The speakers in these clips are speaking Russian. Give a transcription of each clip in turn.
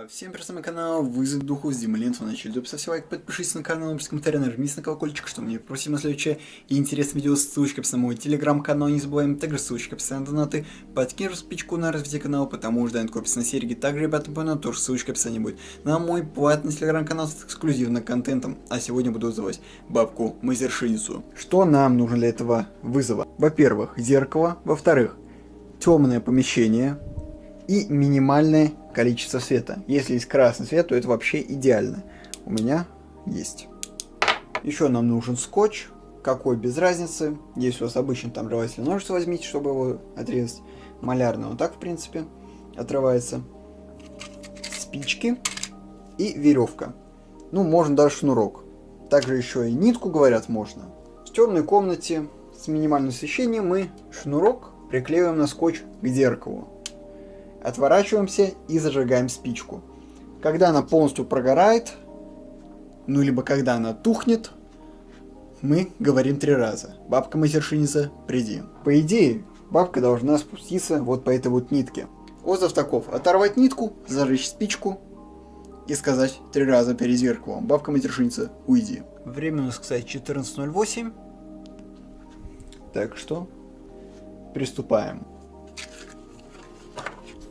Всем привет, на мой канал, Вызов Духу, с Димой Лентов, начали YouTube, ставьте лайк, подпишитесь на канал, напишите комментарий, нажмите на колокольчик, что мне просим на следующее и интересное видео, ссылочка на мой телеграм-канал, не забываем, также ссылочка на донаты, подкинь спичку на развитие канала, потому что копится на серьги, также, ребята, напоминаю, тоже ссылочка в описании будет на мой платный телеграм-канал с эксклюзивным контентом, а сегодня буду вызывать бабку-мазершинницу. Что нам нужно для этого вызова? Во-первых, зеркало, во-вторых, темное помещение и минимальное количество света. Если есть красный цвет, то это вообще идеально. У меня есть. Еще нам нужен скотч. Какой, без разницы. Если у вас обычно там рвательное ножницы, возьмите, чтобы его отрезать. Малярный он так, в принципе, отрывается. Спички и веревка. Ну, можно даже шнурок. Также еще и нитку, говорят, можно. В темной комнате с минимальным освещением мы шнурок приклеиваем на скотч к зеркалу. Отворачиваемся и зажигаем спичку. Когда она полностью прогорает, ну либо когда она тухнет, мы говорим 3 раза: бабка-мазершинница, приди. По идее, бабка должна спуститься вот по этой вот нитке. Отзыв таков: оторвать нитку, зажечь спичку и сказать 3 раза перед зеркалом: бабка-мазершинница, уйди. Время у нас, кстати, 14:08. Так что приступаем.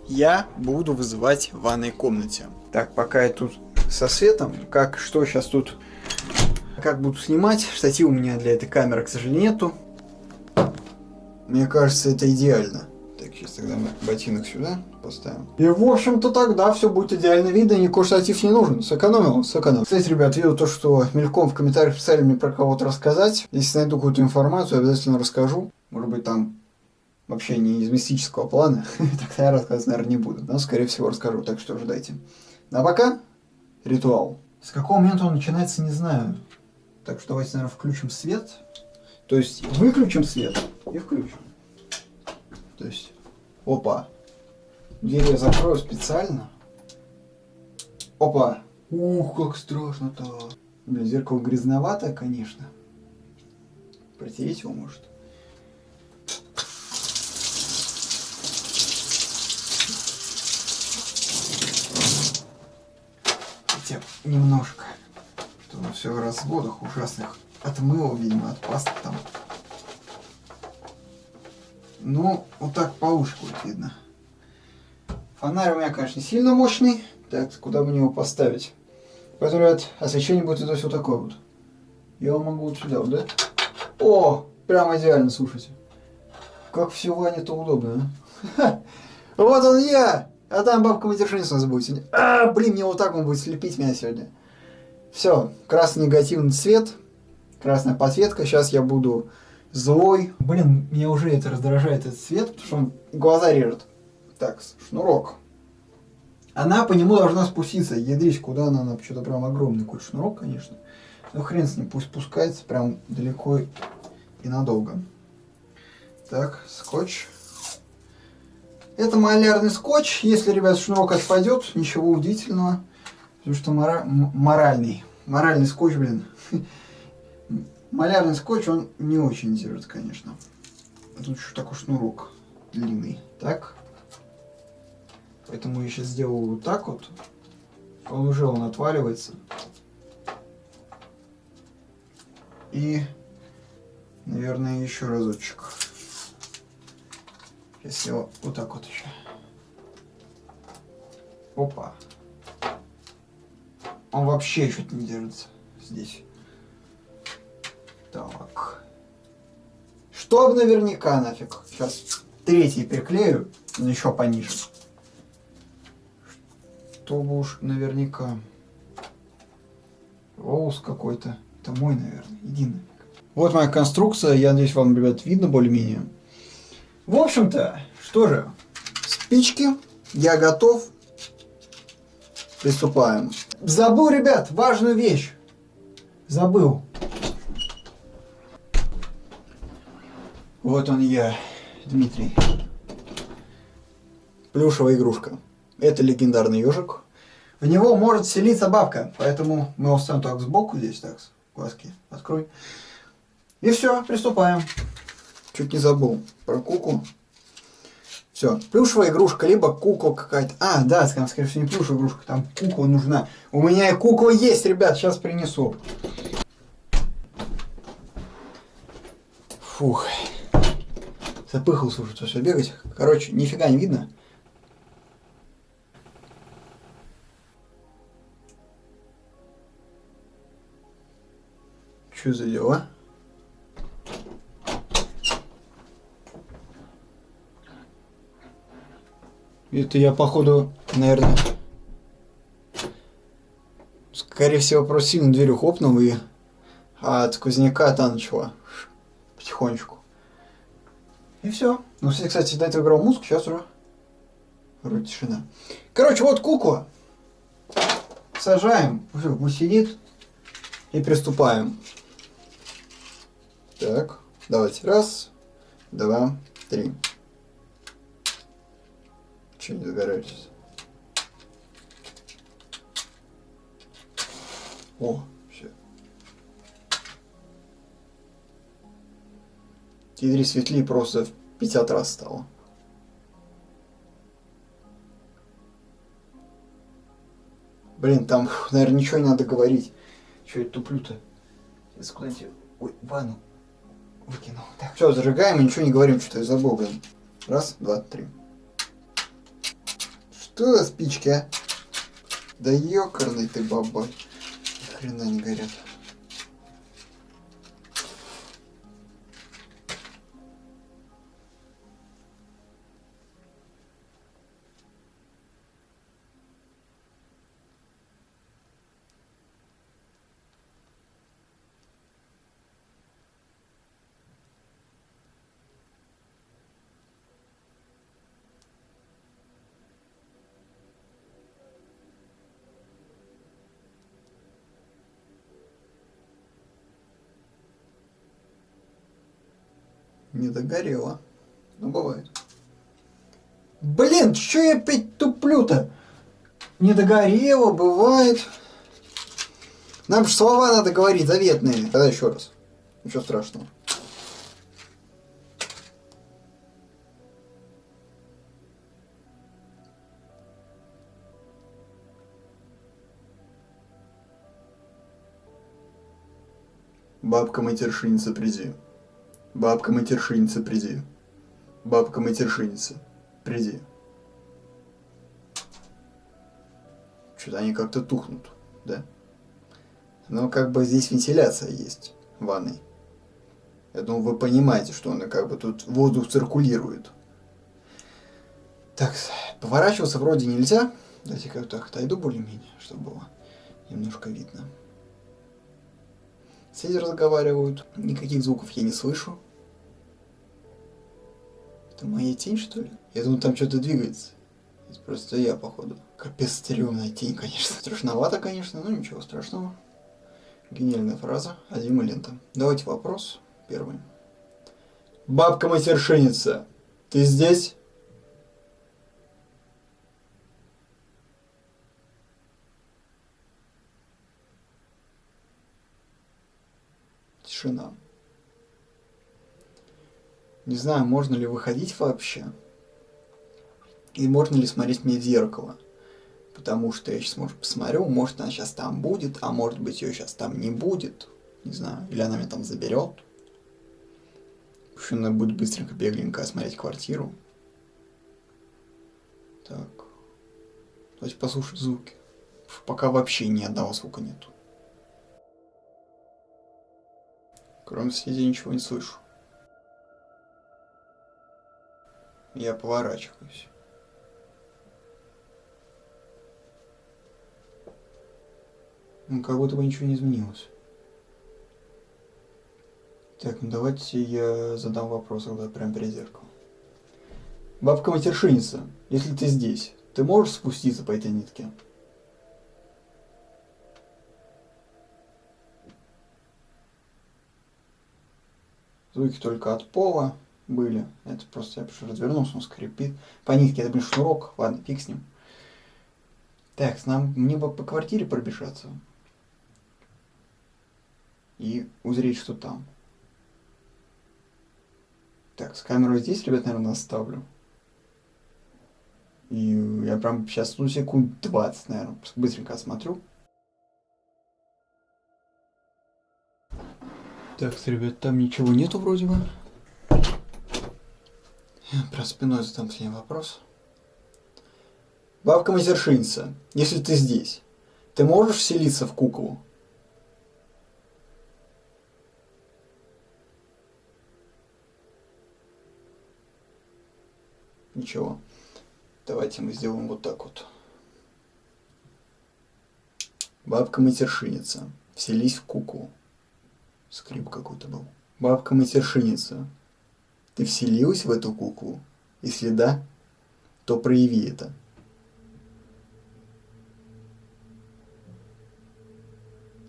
Я буду вызывать в ванной комнате. Так, пока я тут со светом, что сейчас тут, как буду снимать, штатива у меня для этой камеры, к сожалению, нету. Мне кажется, это идеально. Так, сейчас тогда мы ботинок сюда поставим. И, в общем-то, тогда все будет идеально видно, никакой штатив не нужен. Сэкономил. Кстати, ребят, видел то, что мельком в комментариях писали мне про кого-то рассказать. Если найду какую-то информацию, обязательно расскажу. Может быть, там вообще не из мистического плана, тогда я рассказывать, наверное, не буду. Но, скорее всего, расскажу, так что ожидайте. А пока ритуал. С какого момента он начинается, не знаю. Так что давайте, наверное, включим свет. То есть выключим свет и включим. То есть, опа. Дверь я закрою специально. Опа. Ух, как страшно-то. Блин, зеркало грязноватое, конечно. Протереть его может. Немножко, чтобы все в разводах ужасных отмыло, видимо, от пасты там. Ну, вот так получше будет видно. Фонарь у меня, конечно, сильно мощный. Так, куда мне его поставить? Поэтому, ребят, освещение будет идти вот такое вот. Я его могу вот сюда, вот, да? О, прям идеально, слушайте. Как все Ване-то удобно, а? Вот он я! А там бабка-мазершинница у нас будет сегодня. Блин, мне вот так он будет слепить меня сегодня. Все, красный негативный цвет, красная подсветка. Сейчас я буду злой. Блин, меня уже это раздражает, этот цвет, потому что он глаза режет. Так, шнурок. Она по нему должна спуститься. Ядрись, куда она что-то прям огромный какой-то шнурок, конечно. Но хрен с ним, пусть спускается прям далеко и надолго. Так, скотч. Это малярный скотч. Если, ребят, шнурок отпадет, ничего удивительного. Потому что моральный скотч, блин. Малярный скотч, он не очень держит, конечно. А тут еще такой шнурок длинный. Так. Поэтому я сейчас сделаю вот так вот. Он отваливается. И, наверное, еще разочек. Сейчас его вот так вот еще. Опа. Он вообще чуть не держится здесь. Так. Чтоб наверняка нафиг. Сейчас 3-й приклею, но еще пониже. Чтобы уж наверняка. Волос какой-то. Это мой, наверное. Иди нафиг. Вот моя конструкция. Я надеюсь, вам, ребят, видно более-менее. В общем-то, что же, спички, я готов, приступаем. Забыл, ребят, важную вещь, забыл. Вот он я, Дмитрий. Плюшевая игрушка. Это легендарный ежик. В него может селиться бабка, поэтому мы его ставим так сбоку здесь, так, глазки открой. И все, приступаем. Чуть не забыл про куку. Все, плюшевая игрушка, либо кукла какая-то. А, да, скорее всего, не плюшевая игрушка, там кукла нужна. У меня и кукла есть, ребят, сейчас принесу. Фух. Запыхался уже, то все бегать. Короче, нифига не видно. Что за дела? Это я, походу, наверное, скорее всего, просто сильно дверью хлопнул и от сквозняка та начала потихонечку. И все. Ну, кстати, до этого играл музыку, сейчас уже вроде тишина. Короче, вот кукла. Сажаем, пусть сидит и приступаем. Так, давайте. Раз, два, три. Че не загораетесь? О, все. Ядри светлее просто в 50 раз стало. Блин, там, наверное, ничего не надо говорить. Че я туплю-то? Сейчас куда-нибудь... Ой, ванну выкинул. Так, все, зажигаем и ничего не говорим, что-то я забыл, блин. Раз, два, три. Что за спички, а? Да ёкарный ты бабай. Ни хрена не горят. Не догорело. Ну, бывает. Блин, что я опять туплю-то? Не догорело, бывает. Нам же слова надо говорить заветные. Тогда еще раз. Ничего страшного. Бабка-матершинница, приди. Бабка-матершинница, приди. Бабка-матершинница, приди. Что-то они как-то тухнут, да? Но как бы здесь вентиляция есть в ванной. Я думаю, вы понимаете, что он как бы тут воздух циркулирует. Так, поворачиваться вроде нельзя. Давайте как-то отойду более-менее, чтобы было немножко видно. Соседи разговаривают, никаких звуков я не слышу. Это моя тень, что ли? Я думаю, там что-то двигается. Это просто я, походу. Капец, стрёмная тень, конечно. Страшновато, конечно, но ничего страшного. Гениальная фраза. Азима лента. Давайте вопрос первый. Бабка-матершинница, ты здесь? Тишина. Не знаю, можно ли выходить вообще. И можно ли смотреть мне в зеркало. Потому что я сейчас, может, посмотрю, может, она сейчас там будет, а может быть, ее сейчас там не будет. Не знаю, или она меня там заберет. В общем, надо будет быстренько, бегленько осмотреть квартиру. Так. Давайте послушать звуки. Пока вообще ни одного звука нету. Кроме соседей ничего не слышу. Я поворачиваюсь. Ну, как будто бы ничего не изменилось. Так, ну давайте я задам вопрос тогда прямо перед зеркалом. Бабка-матершинница, если ты здесь, ты можешь спуститься по этой нитке? Звуки только от пола были. Это просто я развернулся, он скрипит. По нитке это, блин, шнурок. Ладно, фиг с ним. Так, мне бы по квартире пробежаться. И узреть, что там. Так, с камерой здесь, ребят, наверное, оставлю. И я прям сейчас, ну, секунд 20, наверное, быстренько осмотрю. Так, ребят, там ничего нету вроде бы. Про спиной задам последний вопрос. Бабка-матершинница, если ты здесь, ты можешь вселиться в куклу? Ничего. Давайте мы сделаем вот так вот. Бабка-матершинница, вселись в куклу. Скрип какой-то был. Бабка-матершинница, ты вселилась в эту куклу? Если да, то прояви это.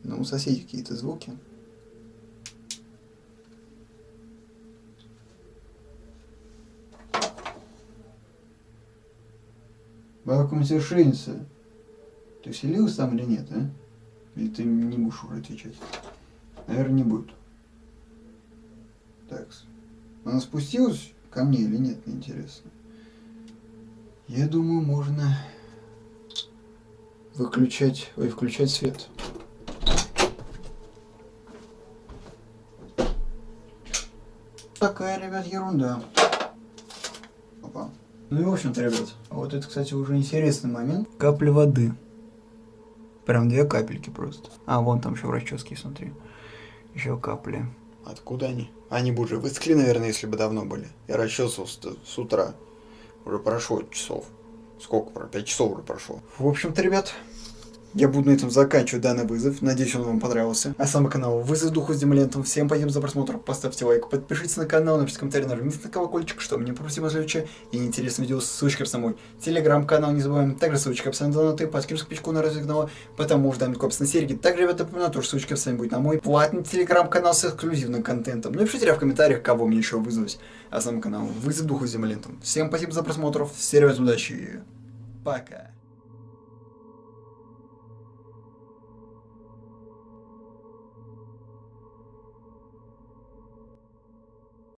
Ну, у соседей какие-то звуки. Бабка-матершинница, ты вселилась там или нет, а? Или ты не будешь уже отвечать? Наверное, не будет. Так, она спустилась ко мне или нет, мне интересно. Я думаю, можно включать свет. Такая, ребят, ерунда. Опа. Ну и в общем-то, ребят, вот это, кстати, уже интересный момент. Капля воды. Прям 2 капельки просто. А, вон там еще в расческе, смотри. Еще капли. Откуда они? Они бы уже высохли, наверное, если бы давно были. Я расчесывался с утра. Уже прошло часов. Сколько? 5 часов уже прошло. В общем-то, ребят, я буду на этом заканчивать данный вызов. Надеюсь, он вам понравился. А сам канал Вызов Духу с Демолентом. Всем спасибо за просмотр. Поставьте лайк, подпишитесь на канал, напишите комментарий, нажмите на колокольчик, чтобы не пропустить следующее и интересное видео с ссылочкой в самой телеграм-канал. Не забываем. Также ссылочка в описании донаты, подписку кнопочку на развитие канала, потому что там копс на серьги. Также, ребята, напоминаю, тоже ссылочка в описании будет на мой платный телеграм-канал с эксклюзивным контентом. Ну и пишите в комментариях, кого мне еще вызвать. А сам канал Вызов Духу с Демолентом. Всем спасибо за просмотр. Всем удачи. Пока.